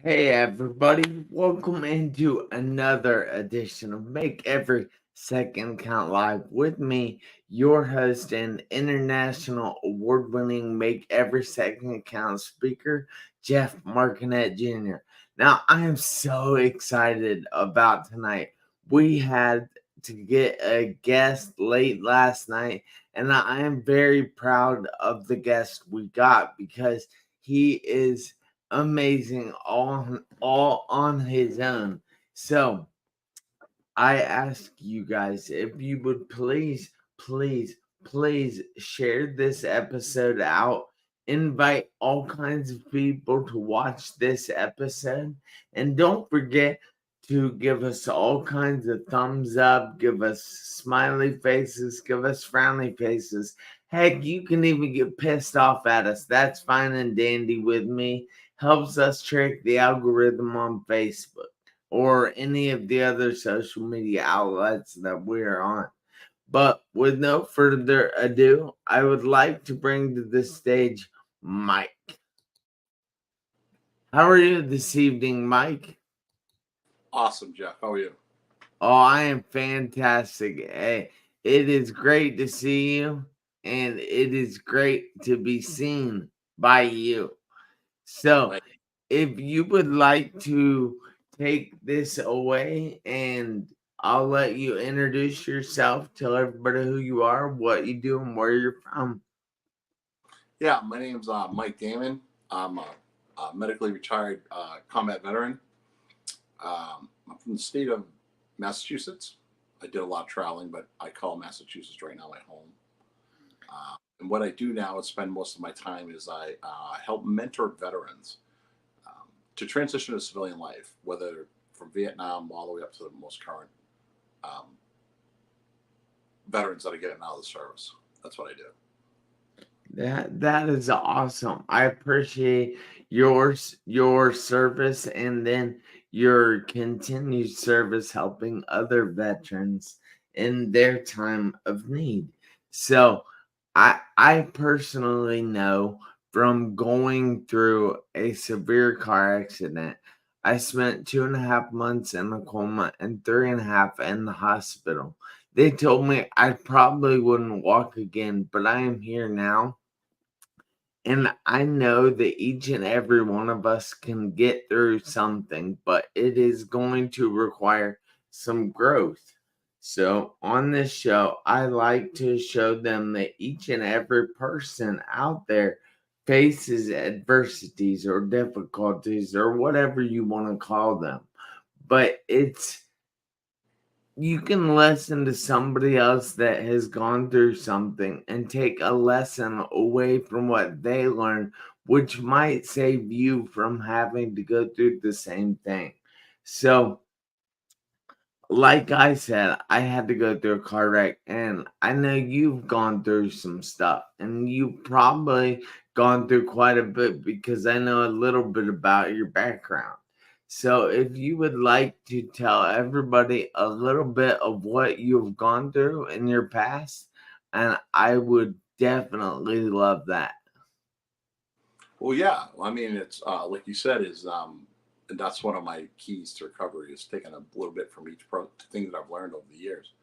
Hey everybody, welcome into another edition of Make Every Second Count Live with me, your host and international award-winning Make Every Second Count speaker, Jeff Marconette Jr. Now, I am so excited about tonight. We had to get a guest late last night, and I am very proud of the guest we got because he is amazing all on his own. So I ask you guys if you would please share this episode out. Invite all kinds of people to watch this episode. And don't forget to give us all kinds of thumbs up, give us smiley faces, give us frowny faces. Heck, you can even get pissed off at us. That's fine and dandy with me. Helps us trick the algorithm on Facebook or any of the other social media outlets that we're on. But with no further ado, I would like to bring to the stage Mike. How are you this evening, Mike? Awesome, Jeff. How are you? Oh, I am fantastic. It is great to see you, and it is great to be seen by you. So, Like, if you would like to take this away, and I'll let you introduce yourself, tell everybody who you are, what you do, and where you're from. yeah, my name's Mike Damon. I'm a medically retired combat veteran. I'm from the state of Massachusetts. I did a lot of traveling, but I call Massachusetts right now my home. And what I do now is spend most of my time is I help mentor veterans to transition to civilian life, whether from Vietnam all the way up to the most current um, veterans that are getting out of the service. That's what I do. That is awesome. I appreciate your service and then your continued service helping other veterans in their time of need. So I personally know from going through a severe car accident. I spent 2.5 months in a coma and 3.5 in the hospital. They told me I probably wouldn't walk again, but I am here now, and I know that each and every one of us can get through something, but it is going to require some growth. So, on this show, I like to show them that each and every person out there faces adversities or difficulties or whatever you want to call them. But you can listen to somebody else that has gone through something and take a lesson away from what they learned, which might save you from having to go through the same thing. So, like I said, I had to go through a car wreck, and I know you've gone through some stuff, and you've probably gone through quite a bit because I know a little bit about your background. So, if you would like to tell everybody a little bit of what you've gone through in your past, and I would definitely love that. Well, yeah. I mean, it's like you said, is and that's one of my keys to recovery is taking a little bit from each thing that I've learned over the years.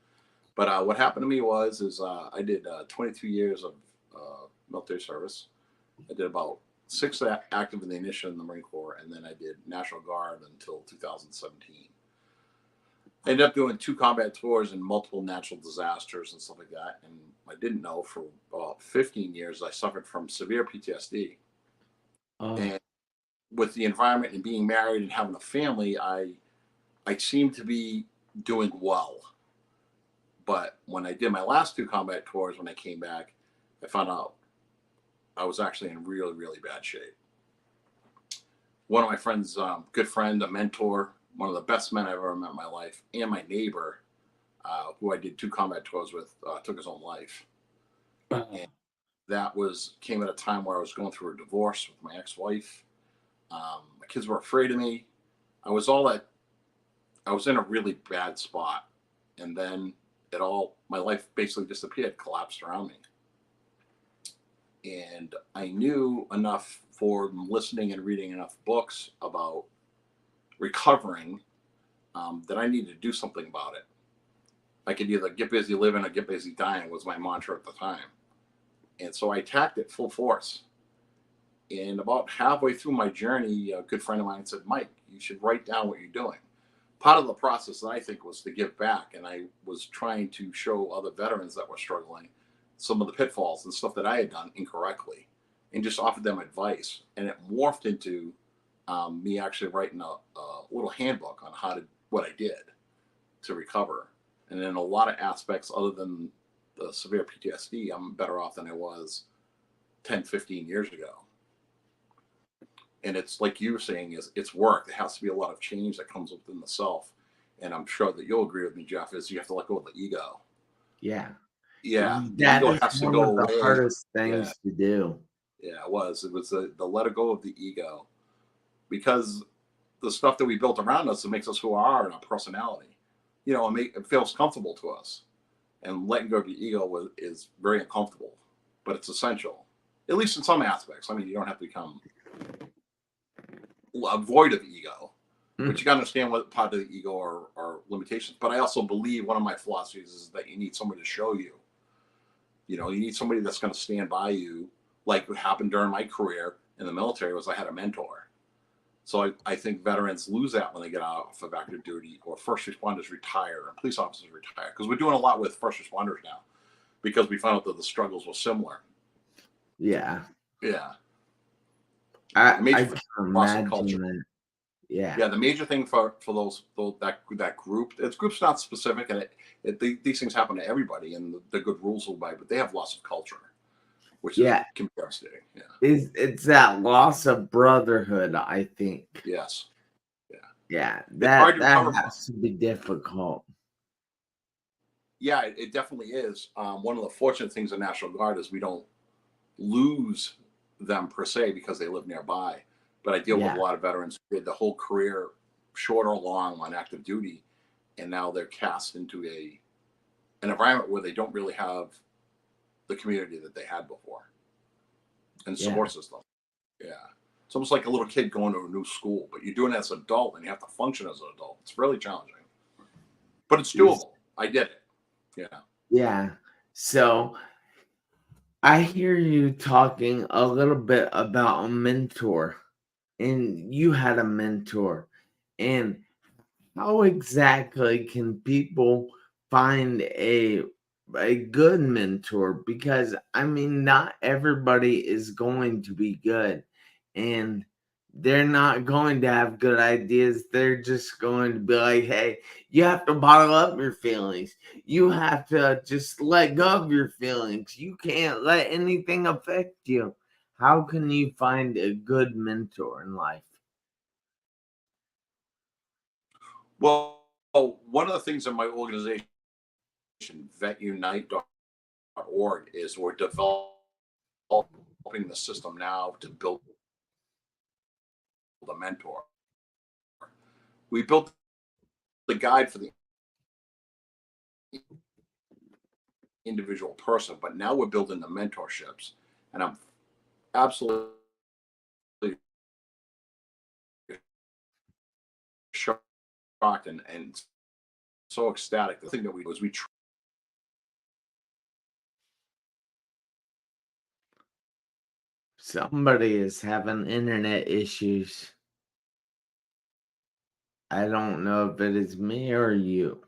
But what happened to me is I did 22 years of military service. I did about six active in the initial in the Marine Corps, and then I did National Guard until 2017. I ended up doing two combat tours and multiple natural disasters and stuff like that. And I didn't know for about 15 years I suffered from severe PTSD. Oh, And with the environment and being married and having a family, I seemed to be doing well. But when I did my last two combat tours, when I came back, I found out I was actually in really, really bad shape. One of my friends, good friend, a mentor, one of the best men I've ever met in my life, and my neighbor, who I did two combat tours with, took his own life. And that came at a time where I was going through a divorce with my ex-wife. My kids were afraid of me. I was all that. I was in a really bad spot, and then my life basically disappeared, collapsed around me. And I knew enough for listening and reading enough books about recovering, that I needed to do something about it. I could either get busy living or get busy dying was my mantra at the time. And so I attacked it full force. And about halfway through my journey, a good friend of mine said, Mike, you should write down what you're doing. Part of the process that I think was to give back. And I was trying to show other veterans that were struggling some of the pitfalls and stuff that I had done incorrectly and just offered them advice. And it morphed into me actually writing a little handbook on what I did to recover. And in a lot of aspects, other than the severe PTSD, I'm better off than I was 10, 15 years ago. And it's like you were saying, it's work. There has to be a lot of change that comes within the self. And I'm sure that you'll agree with me, Jeff, is you have to let go of the ego. Yeah. Yeah. The That ego is has to one go of the away. hardest Yeah. things to do. Yeah, it was. It was the let go of the ego. Because the stuff that we built around us that makes us who we are and our personality, it feels comfortable to us. And letting go of your ego is very uncomfortable, but it's essential, at least in some aspects. I mean, you don't have to become void of ego, but you got to understand what part of the ego are limitations. But I also believe one of my philosophies is that you need somebody to show you. You need somebody that's going to stand by you. Like what happened during my career in the military was I had a mentor. So I think veterans lose that when they get off of active duty, or first responders retire and police officers retire, because we're doing a lot with first responders now because we found out that the struggles were similar. Yeah. Yeah. I can imagine that. Yeah. Yeah. The major thing for that group, group's not specific, and these things happen to everybody, and the good rules will by, but they have loss of culture, which can be devastating. Yeah. It's that loss of brotherhood, I think. Yes. Yeah. That has to be difficult. Yeah, it definitely is. One of the fortunate things in National Guard is we don't lose them per se because they live nearby. But I deal with a lot of veterans who did the whole career, short or long, on active duty, and now they're cast into an environment where they don't really have the community that they had before and support system. Yeah. It's almost like a little kid going to a new school, but you're doing it as an adult and you have to function as an adult. It's really challenging, but it's doable. I did it. Yeah. Yeah. So I hear you talking a little bit about a mentor, and you had a mentor. And how exactly can people find a good mentor? Because I mean, not everybody is going to be good, and they're not going to have good ideas. They're just going to be like, hey, you have to bottle up your feelings. You have to just let go of your feelings. You can't let anything affect you. How can you find a good mentor in life? Well, one of the things in my organization, vetunite.org, is we're developing the system now to build a mentor. We built the guide for the individual person, but now we're building the mentorships. And I'm absolutely shocked and so ecstatic. The thing that we do is we Somebody is having internet issues. I don't know if it is me or you.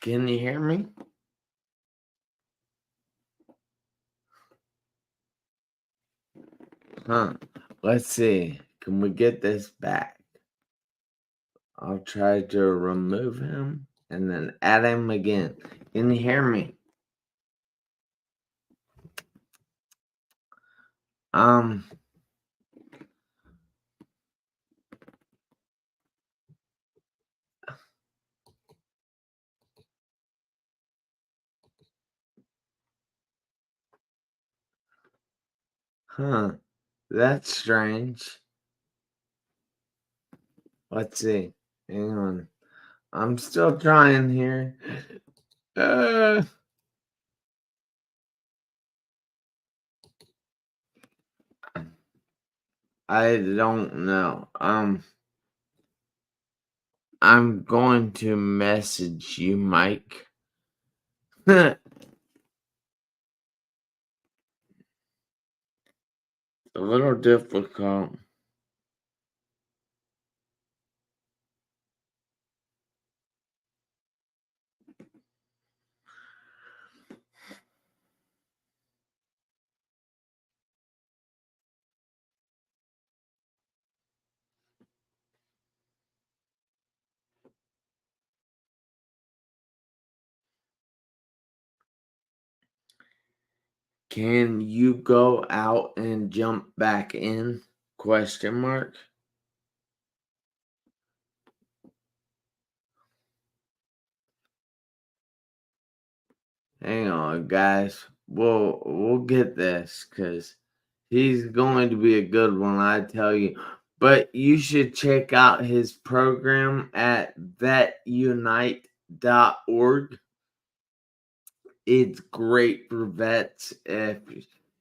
Can you hear me? Huh. Let's see. Can we get this back? I'll try to remove him and then add him again. Can you hear me? Huh. That's strange. Let's see. Hang on. I'm still trying here. Uh, I don't know. I'm going to message you, Mike. A little difficult. Can you go out and jump back in? Question mark. Hang on, guys. We'll get this because he's going to be a good one, I tell you. But you should check out his program at vetunite.org. It's great for vets. If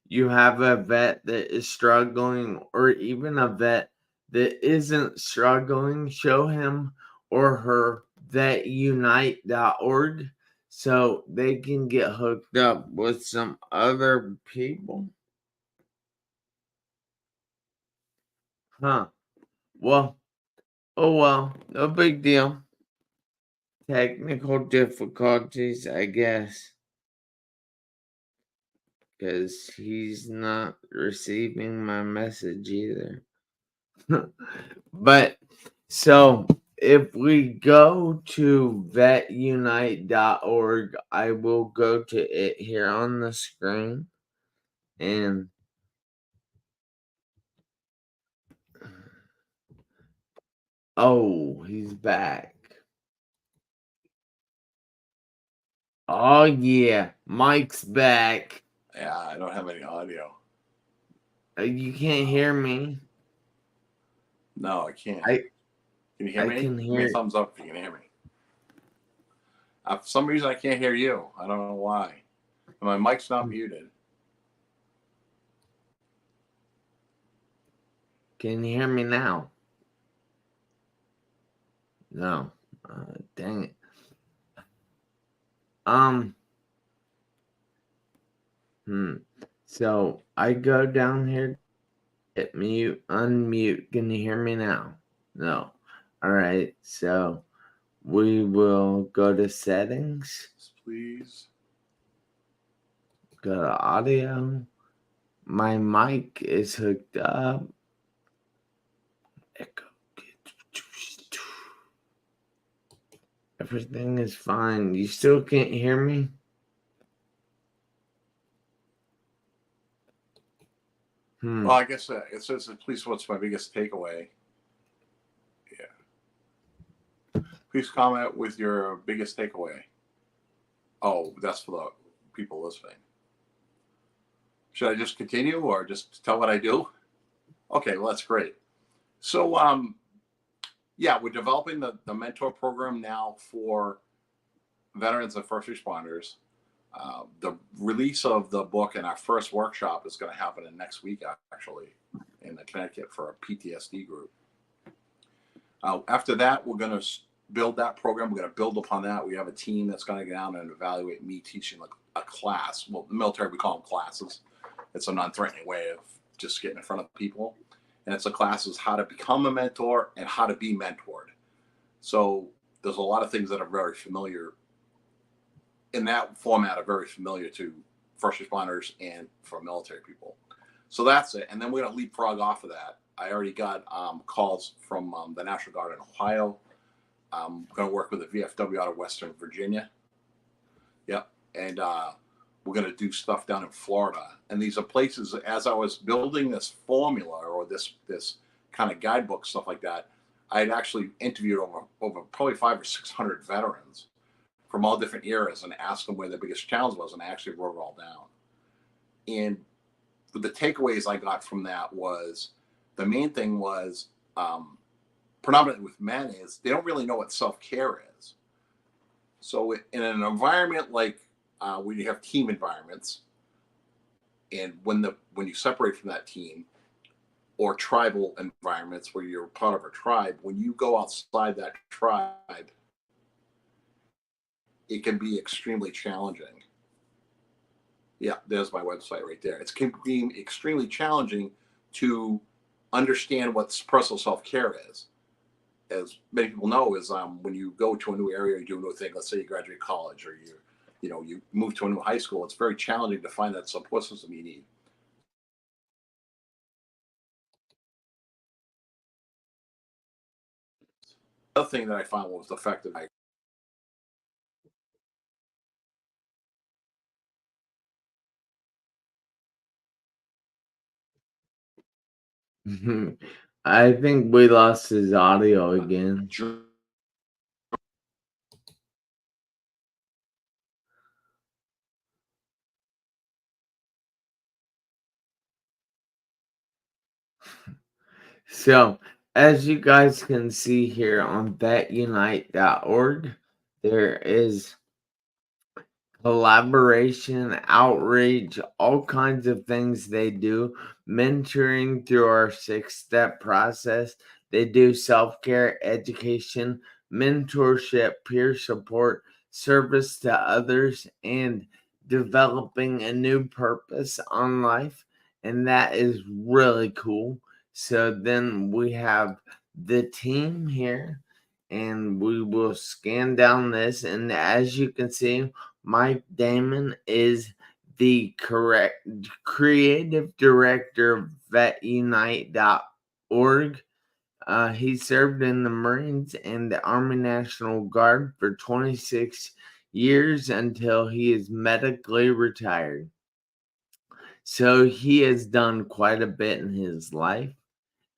you have a vet that is struggling, or even a vet that isn't struggling, show him or her vetunite.org so they can get hooked up with some other people. Huh. Well, oh well, no big deal. Technical difficulties, I guess. Because he's not receiving my message either. But so if we go to vetunite.org, I will go to it here on the screen. And oh, he's back. Oh yeah, Mike's back. Yeah, I don't have any audio. You can't hear me. No, I can't. I Can you hear I me? can Give me a hear. thumbs up if you can hear me. For some reason, I can't hear you. I don't know why. And my mic's not muted. Can you hear me now? No. Dang it. So I go down here, hit mute, unmute. Can you hear me now? No. All right. So we will go to settings, Please. go to audio. My mic is hooked up. Echo. Everything is fine. You still can't hear me? Well, I guess it says, please, what's my biggest takeaway? Yeah. Please comment with your biggest takeaway. Oh, that's for the people listening. Should I just continue or just tell what I do? Okay, well, that's great. So, yeah, we're developing the mentor program now for veterans and first responders. The release of the book and our first workshop is going to happen in next week, actually, in Connecticut for a PTSD group. After that, we're going to build that program. We're going to build upon that. We have a team that's going to go down and evaluate me teaching a class. Well, the military, we call them classes. It's a non-threatening way of just getting in front of people. And it's a class is how to become a mentor and how to be mentored. So there's a lot of things that are very familiar in that format, are very familiar to first responders and for military people. So that's it. And then we're going to leapfrog off of that. I already got calls from the National Guard in Ohio. I'm going to work with the VFW out of Western Virginia. Yep. And we're going to do stuff down in Florida. And these are places, as I was building this formula or this kind of guidebook, stuff like that, I had actually interviewed over probably 500 or 600 veterans from all different eras and asked them where their biggest challenge was. And I actually wrote it all down. And the takeaways I got from that was, the main thing was, predominantly with men, is they don't really know what self-care is. So in an environment like when you have team environments, and when you separate from that team, or tribal environments where you're part of a tribe, when you go outside that tribe, it can be extremely challenging. Yeah, there's my website right there. It can be extremely challenging to understand what personal self care is. As many people know, is when you go to a new area, you do a new thing. Let's say you graduate college, or you move to a new high school. It's very challenging to find that support system you need. The other thing that I found was effective. I think we lost his audio again. So, as you guys can see here on vetunite.org, there is collaboration, outreach, all kinds of things they do, mentoring through our 6-step process. They do self care, education, mentorship, peer support, service to others, and developing a new purpose on life. And that is really cool. So then we have the team here, and we will scan down this. And as you can see, Mike Damon is the correct creative director of vetunite.org. He served in the Marines and the Army National Guard for 26 years until he is medically retired. So he has done quite a bit in his life.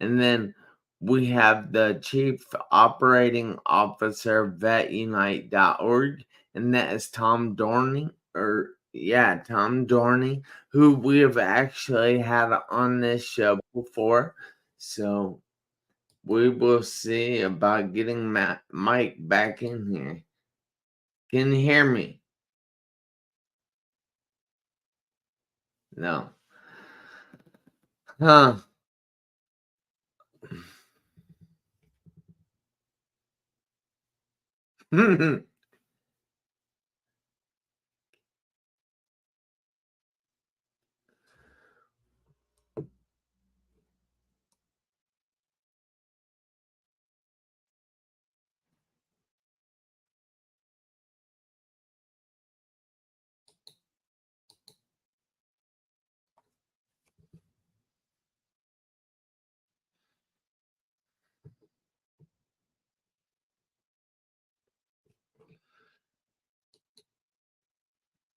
And then we have the Chief Operating Officer of vetunite.org, and that is Tom Dorney, Tom Dorney, who we have actually had on this show before. So we will see about getting Mike back in here. Can you hear me? No. Huh.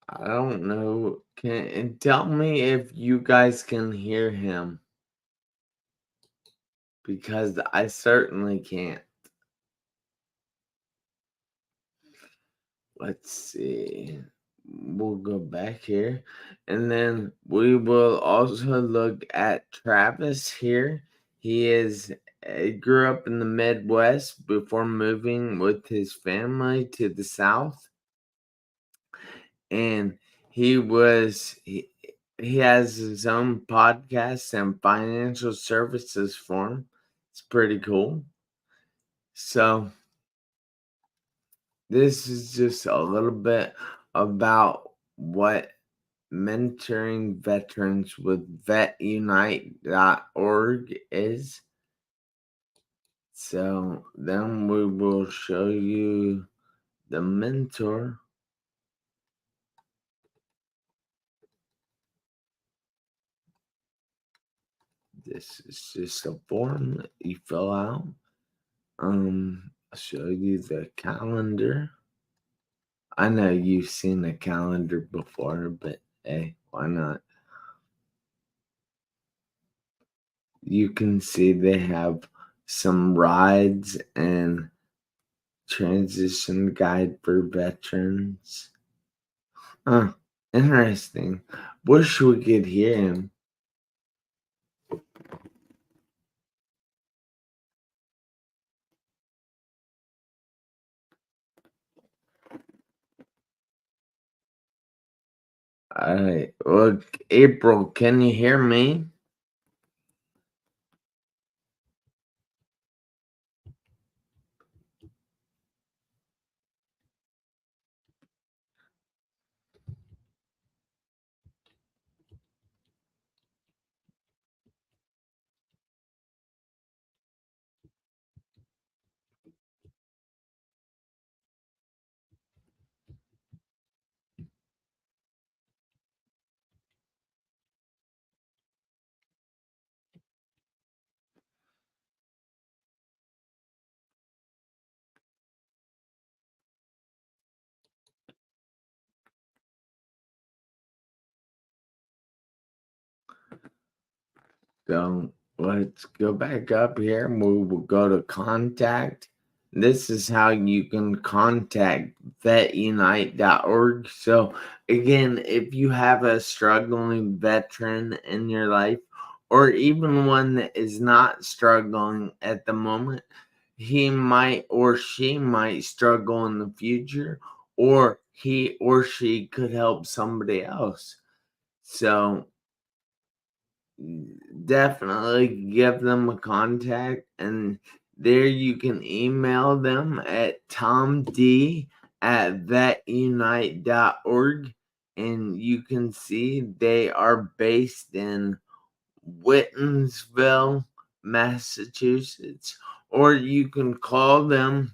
I don't know. Can tell me if you guys can hear him, because I certainly can't. Let's see. We'll go back here, and then we will also look at Travis here. He grew up in the Midwest before moving with his family to the South, and he has his own podcast and financial services firm. It's pretty cool. So this is just a little bit about what mentoring veterans with vetunite.org is. So then we will show you the mentor. This is just a form that you fill out. I'll show you the calendar. I know you've seen the calendar before, but hey, why not? You can see they have some rides and transition guide for veterans. Huh, interesting. Wish we could hear him. All right. Look, April, can you hear me? So let's go back up here and we will go to contact. This is how you can contact vetunite.org. So again, if you have a struggling veteran in your life, or even one that is not struggling at the moment, he might or she might struggle in the future, or he or she could help somebody else. So definitely give them a contact, and there you can email them at tomd@vetunite.org, and you can see they are based in Whitensville, Massachusetts, or you can call them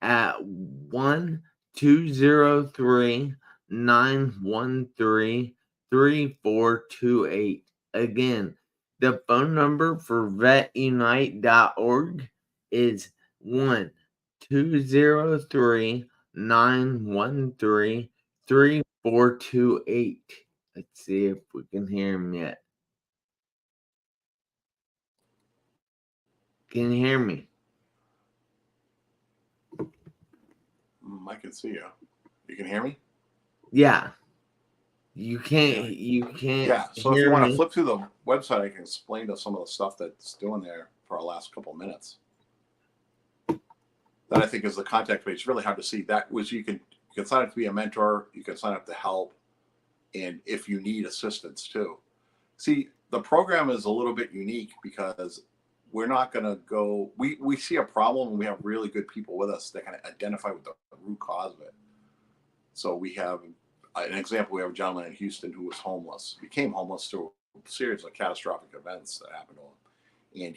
at 1-203-913-3428. Again, the phone number for vetunite.org is 1-203-913-3428. Let's see if we can hear him yet. Can you hear me? I can see you. You can hear me? Yeah. You can't Yeah. So if you hear want to me. flip through the website, I can explain to some of the stuff that's doing there for our last couple of minutes. That I think is the contact page. It's really hard to see. That was you can sign up to be a mentor. You can sign up to help, and if you need assistance too. See, the program is a little bit unique because we're not going to go. We see a problem and we have really good people with us that can identify with the root cause of it. So we have an example. We have a gentleman in Houston who was homeless, became homeless through a series of catastrophic events that happened to him, and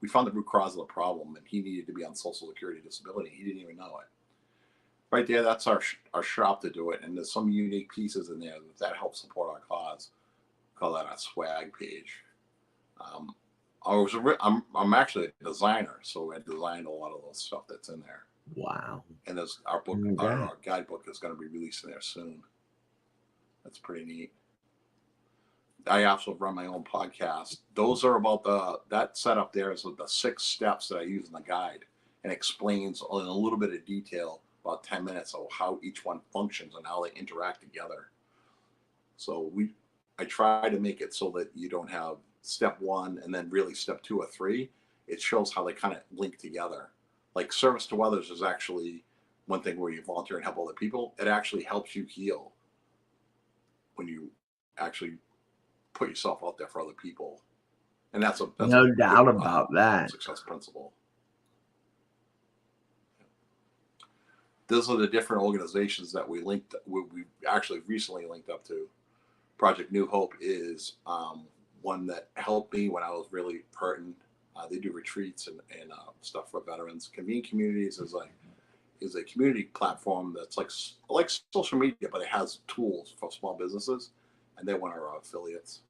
we found the root cause of the problem, and he needed to be on Social Security disability. He didn't even know it. Right there, that's our shop to do it, and there's some unique pieces in there that help support our cause. We call that our swag page. I'm actually a designer, so I designed a lot of the stuff that's in there. Wow. And there's our book, our guidebook is going to be released in there soon. That's pretty neat. I also run my own podcast. Those are about that setup there is the 6 steps that I use in the guide, and explains in a little bit of detail, about 10 minutes, of how each one functions and how they interact together. So I try to make it so that you don't have step 1 and then really step 2 or 3. It shows how they kind of link together. Like service to others is actually one thing where you volunteer and help other people. It actually helps you heal when you actually put yourself out there for other people, and that's No a doubt good about that. success principle. Those are the different organizations that we actually recently linked up to. Project New Hope is one that helped me when I was really hurting. They do retreats and stuff for veterans. Convene Communities is a community platform that's like social media, but it has tools for small businesses, and they're one of our affiliates.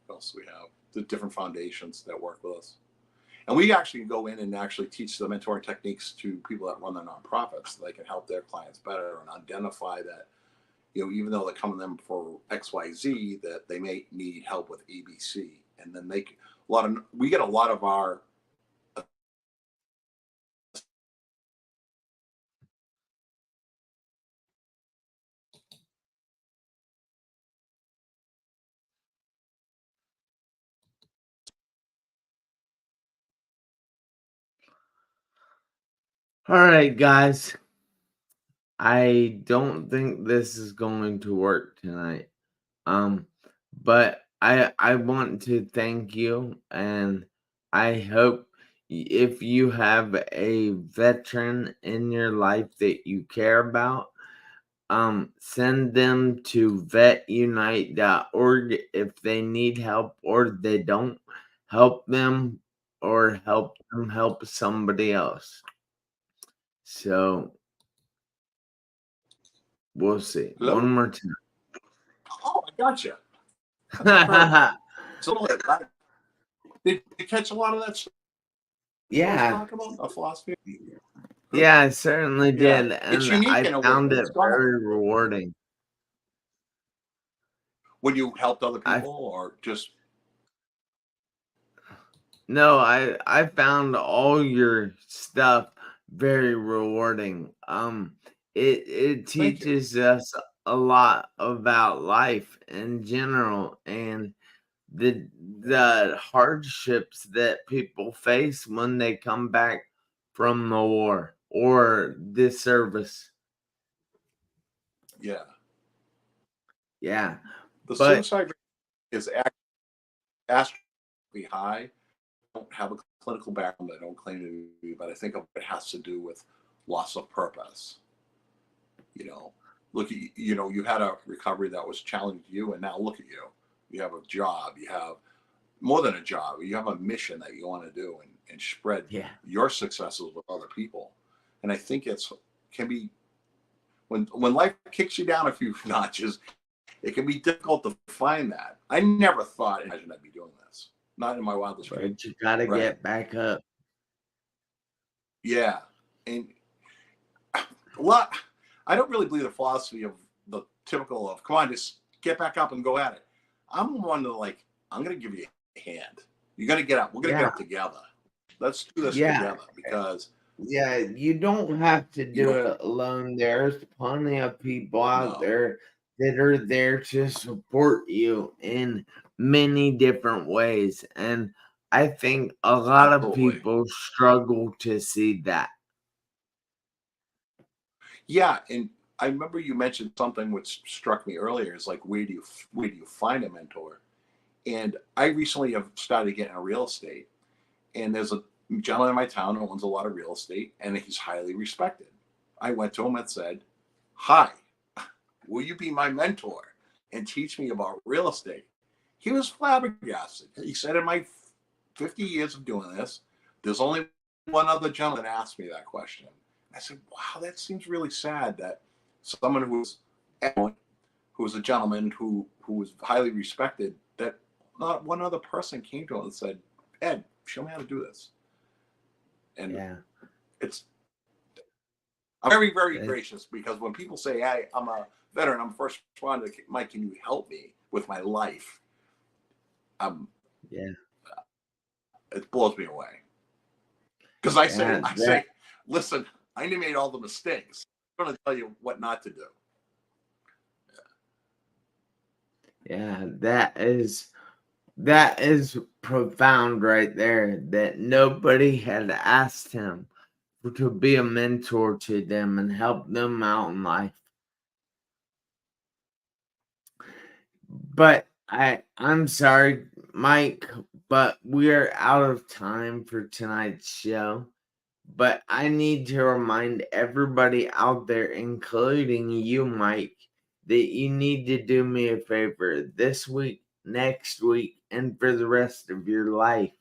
What else do we have? The different foundations that work with us. And we actually go in and actually teach the mentoring techniques to people that run their nonprofits so they can help their clients better and identify that, even though they're coming to them for XYZ, that they may need help with ABC. And then we get a lot of our All right, guys. I don't think this is going to work tonight. But I want to thank you, and I hope if you have a veteran in your life that you care about, send them to vetunite.org if they need help, or they don't. Help them, or help them help somebody else. So we'll see. Hello? One more time. Oh, I gotcha. Did you catch a lot of that stuff Yeah. talk about a philosophy? Yeah, I certainly Yeah, did, it's and unique I in a way. found it very rewarding. When you helped other I people, or just No, I found all your stuff very rewarding. It Thank you. teaches us a lot about life in general and the hardships that people face when they come back from the war or this service. Yeah. Yeah. The But suicide rate is astronomically high. I don't have a clinical background. I don't claim to be, but I think it has to do with loss of purpose. You know, look at you had a recovery that was challenging to you, and now look at you. You have a job. You have more than a job. You have a mission that you want to do and spread yeah. your successes with other people. And I think can be when life kicks you down a few notches, it can be difficult to find that. I never thought, imagine I'd be doing this. Not in my wildest dreams. But you gotta Right. get back up. Yeah. And a lot, I don't really believe the philosophy of the typical of, come on, just get back up and go at it. I'm one to like, I'm going to give you a hand. You got to get up. We're going to get Yeah. up together. Let's do this Yeah. together because, Yeah, you don't have to you do know, it alone. There's plenty of people out no, there that are there to support you in many different ways. And I think a lot of absolutely. people struggle to see that. Yeah. And I remember you mentioned something which struck me earlier is like, where do you find a mentor? And I recently have started getting a real estate. And there's a gentleman in my town who owns a lot of real estate, and he's highly respected. I went to him and said, "Hi, will you be my mentor and teach me about real estate?" He was flabbergasted. He said, "In my 50 years of doing this, there's only one other gentleman asked me that question." I said, "Wow, that seems really sad that someone who was a gentleman who was highly respected, that not one other person came to him and said, 'Ed, show me how to do this.'" And Yeah. it's I'm very, very It, gracious because when people say, "Hey, I'm a veteran, I'm a first responder, Mike, can you help me with my life?" Um, yeah. it blows me away because I say, Yeah. That listen, I made all the mistakes. I'm going to tell you what not to do. yeah, that is profound right there that nobody had asked him to be a mentor to them and help them out in life. But I'm sorry, Mike, but we're out of time for tonight's show. But I need to remind everybody out there, including you, Mike, that you need to do me a favor this week, next week, and for the rest of your life.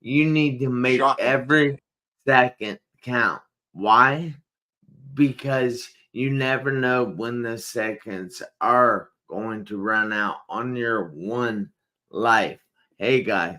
You need to make Shocking to me. every second count. Why? Because you never know when the seconds are going to run out on your one life. Hey guys,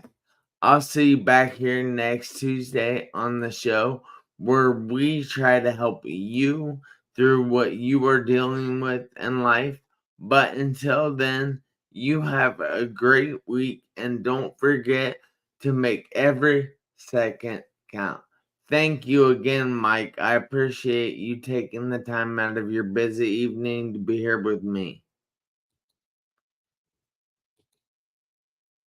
I'll see you back here next Tuesday on the show where we try to help you through what you are dealing with in life. But until then, you have a great week and don't forget to make every second count. Thank you again, Mike. I appreciate you taking the time out of your busy evening to be here with me.